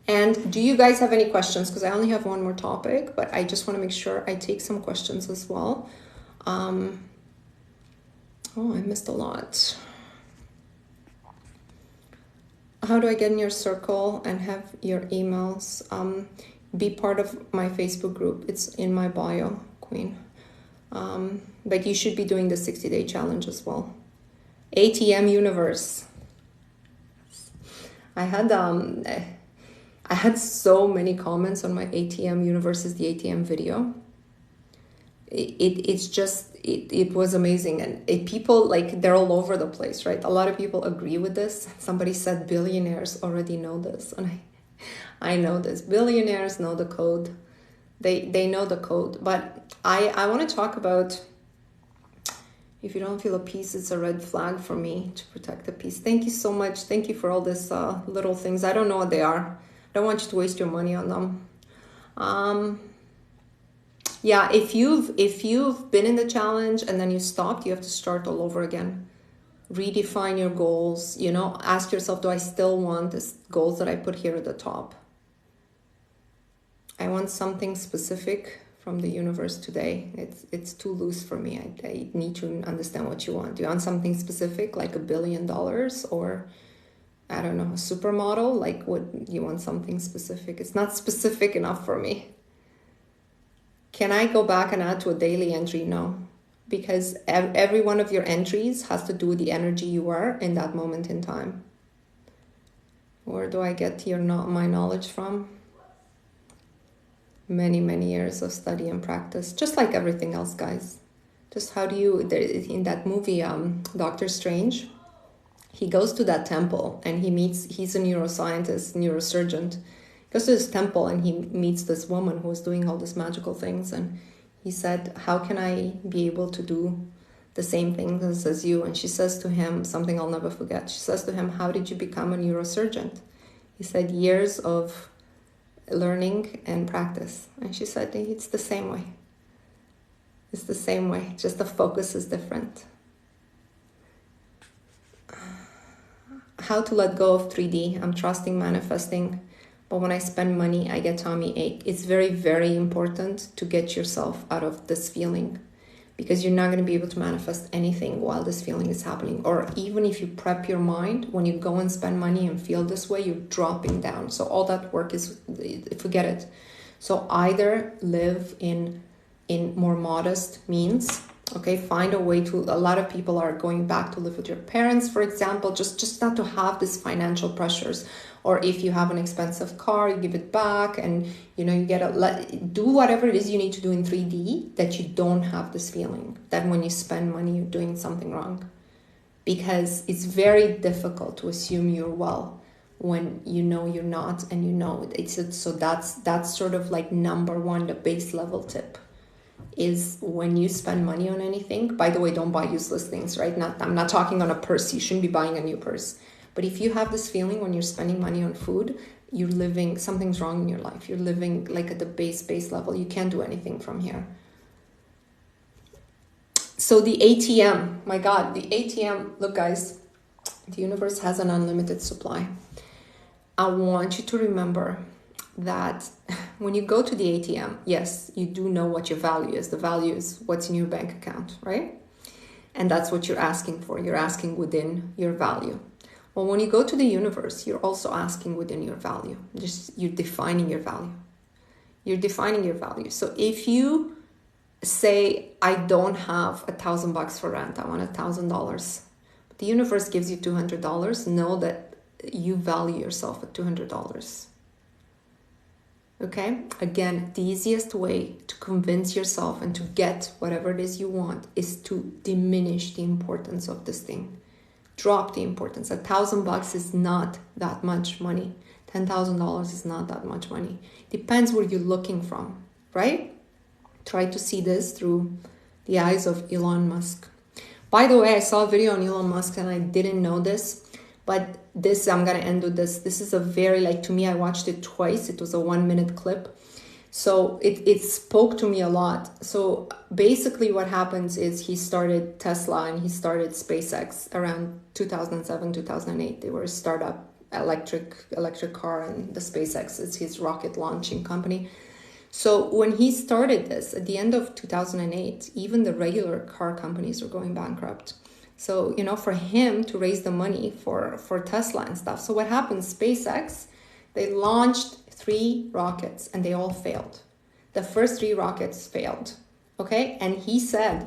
And do you guys have any questions? Because I only have one more topic, but I just want to make sure I take some questions as well. Oh, I missed a lot. How do I get in your circle and have your emails? Be part of my Facebook group. It's in my bio, Queen. But you should be doing the 60-day challenge as well. ATM Universe. I had so many comments on my ATM Universe is the ATM video. It was amazing, and people, like, they're all over the place, right? A lot of people agree with this. Somebody said billionaires already know this, and I know this. Billionaires know the code. They know the code. But I want to talk about, if you don't feel a peace, it's a red flag for me to protect the peace. Thank you so much. Thank you for all these little things. I don't know what they are. I don't want you to waste your money on them. Yeah, if you've been in the challenge and then you stopped, you have to start all over again. Redefine your goals, you know, ask yourself, do I still want the goals that I put here at the top? I want something specific from the universe today. It's too loose for me. I need to understand what you want. Do you want something specific, like $1 billion, or I don't know, a supermodel? Like, what, you want something specific? It's not specific enough for me. Can I go back and add to a daily entry? No, because every one of your entries has to do with the energy you are in that moment in time. Where do I get my knowledge from? Many, many years of study and practice, just like everything else, guys. Just how do you, in that movie, Doctor Strange, he goes to that temple and he's a neuroscientist, neurosurgeon. He goes to this temple and he meets this woman who is doing all these magical things. And he said, how can I be able to do the same things as you? And she says to him something I'll never forget. She says to him, how did you become a neurosurgeon? He said, years of learning and practice. And she said, it's the same way. It's the same way, just the focus is different. How to let go of 3D. I'm trusting, manifesting, but when I spend money, I get tummy ache. It's very, very important to get yourself out of this feeling, because you're not going to be able to manifest anything while this feeling is happening. Or even if you prep your mind, when you go and spend money and feel this way, you're dropping down. So all that work is, forget it. So either live in more modest means, okay, find a way to, a lot of people are going back to live with your parents, for example, just not to have these financial pressures. Or if you have an expensive car, you give it back, and you get do whatever it is you need to do in 3D, that you don't have this feeling that when you spend money, you're doing something wrong. Because it's very difficult to assume you're well when you know you're not, and you know it's. So that's sort of like number one, the base level tip is when you spend money on anything. By the way, don't buy useless things, right? I'm not talking on a purse. You shouldn't be buying a new purse. But if you have this feeling when you're spending money on food, you're living, something's wrong in your life. You're living like at the base level. You can't do anything from here. So the ATM, my God, the ATM, look guys, the universe has an unlimited supply. I want you to remember that when you go to the ATM, yes, you do know what your value is. The value is what's in your bank account, right? And that's what you're asking for. You're asking within your value. Well, when you go to the universe, you're also asking within your value. You're defining your value. You're defining your value. So if you say, I don't have $1,000 for rent, I want $1,000. But the universe gives you $200. Know that you value yourself at $200. Okay? Again, the easiest way to convince yourself and to get whatever it is you want is to diminish the importance of this thing. Drop the importance. $1,000 is not that much money. $10,000 is not that much money. Depends where you're looking from, right? Try to see this through the eyes of Elon Musk. By the way, I saw a video on Elon Musk and I didn't know this, but this, I'm going to end with this. This is a very, like, to me, I watched it twice. It was a 1-minute clip. So it spoke to me a lot. So basically what happens is he started Tesla and he started SpaceX around 2007, 2008. They were a startup electric car, and the SpaceX is his rocket launching company. So when he started this at the end of 2008, even the regular car companies were going bankrupt. So, for him to raise the money for Tesla and stuff. So what happened, SpaceX, they launched 3 rockets and they all failed. The first 3 rockets failed, okay? And he said,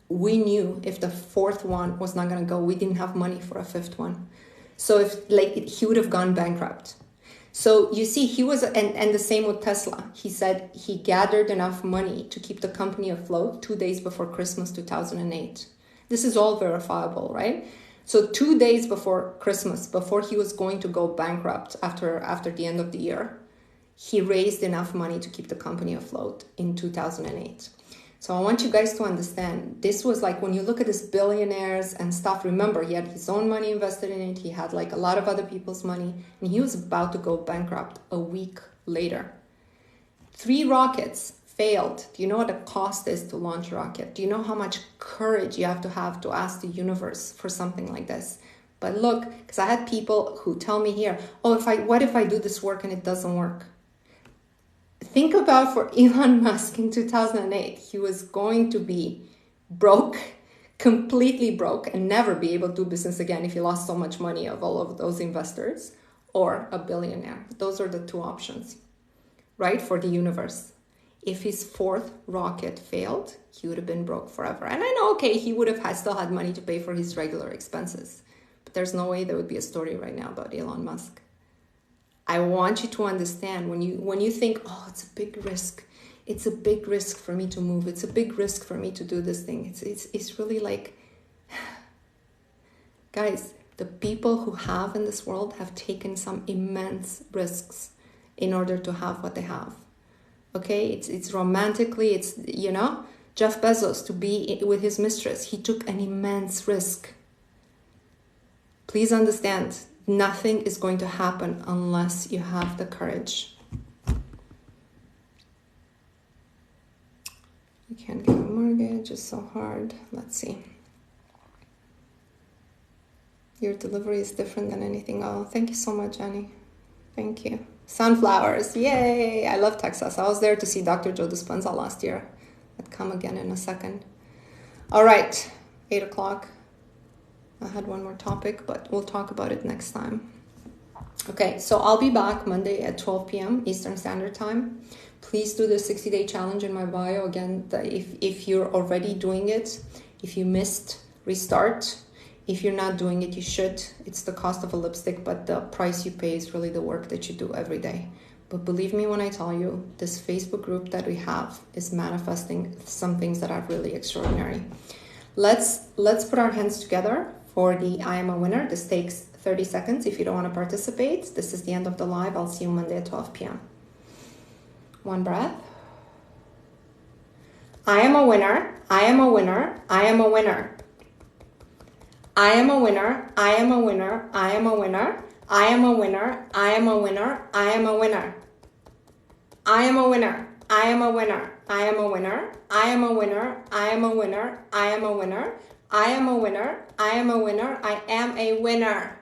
we knew if the 4th one was not going to go, we didn't have money for a 5th one. So he would have gone bankrupt. So you see, he was, and the same with Tesla. He said he gathered enough money to keep the company afloat 2 days before Christmas 2008. This is all verifiable, right? So 2 days before Christmas, before he was going to go bankrupt after the end of the year, he raised enough money to keep the company afloat in 2008. So I want you guys to understand, this was like when you look at these billionaires and stuff, remember, he had his own money invested in it. He had like a lot of other people's money, and he was about to go bankrupt a week later. 3 rockets failed. Do you know what the cost is to launch a rocket? Do you know how much courage you have to ask the universe for something like this? But look, because I had people who tell me here, oh, what if I do this work and it doesn't work? Think about for Elon Musk in 2008, he was going to be broke, completely broke and never be able to do business again if he lost so much money of all of those investors, or a billionaire. Those are the two options, right, for the universe. If his fourth rocket failed, he would have been broke forever. And I know, okay, he would have still had money to pay for his regular expenses, but there's no way there would be a story right now about Elon Musk. I want you to understand, when you think, oh, it's a big risk. It's a big risk for me to move. It's a big risk for me to do this thing. It's really like, guys, the people who have in this world have taken some immense risks in order to have what they have. Okay, it's romantically, it's, you know, Jeff Bezos, to be with his mistress, he took an immense risk. Please understand, nothing is going to happen unless you have the courage. You can't get a mortgage, it's so hard. Let's see. Your delivery is different than anything else. Thank you so much, Annie. Thank you. Sunflowers, yay! I love Texas. I was there to see Dr. Joe Dispenza last year. I'd come again in a second. All right, 8 o'clock. I had one more topic, but we'll talk about it next time. Okay, so I'll be back Monday at 12 p.m. Eastern Standard Time. Please do the 60-day challenge in my bio. Again, if you're already doing it, if you missed, restart. If you're not doing it, you should. It's the cost of a lipstick, but the price you pay is really the work that you do every day. But believe me when I tell you, this Facebook group that we have is manifesting some things that are really extraordinary. Let's put our hands together for the I Am a Winner. This takes 30 seconds. If you don't want to participate, this is the end of the live. I'll see you Monday at 12 p.m. One breath. I am a winner. I am a winner. I am a winner. I am a winner. I am a winner. I am a winner. I am a winner. I am a winner. I am a winner. I am a winner. I am a winner. I am a winner. I am a winner. I am a winner. I am a winner. I am a winner. I am a winner. I am a winner.